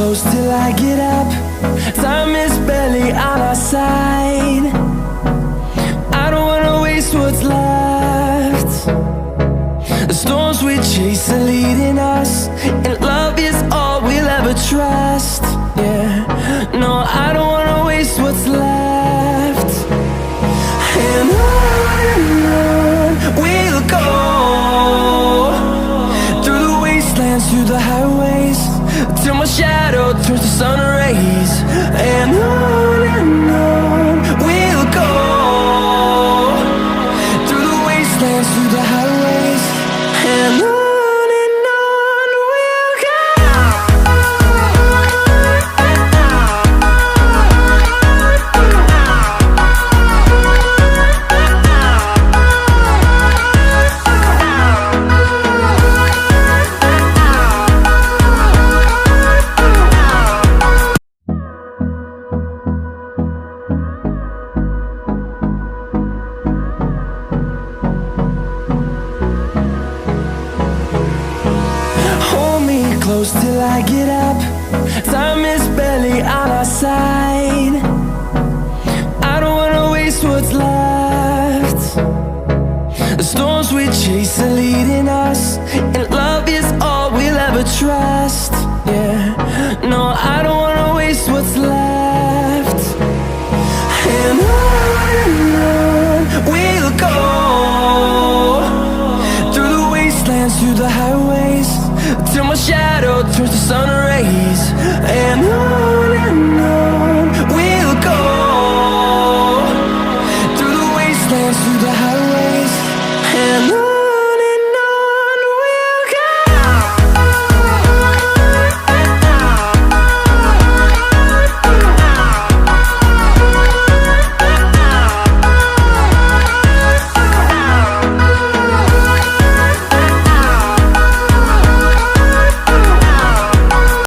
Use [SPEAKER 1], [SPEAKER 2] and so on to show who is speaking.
[SPEAKER 1] close till I get up. Time is barely on our side. I don't wanna waste what's left. The storms we chase are leading us, and love is all we'll ever trust. Yeah, no, I don't wanna waste what's left. And on we'll go, through the wastelands, through the highways, till my shadow turns to sun rays. And on we'll go, through the wastelands, through the highways, and on we'll go. Close till I get up. Time is barely on our side. I don't wanna waste what's left. The storms we chase are leading us,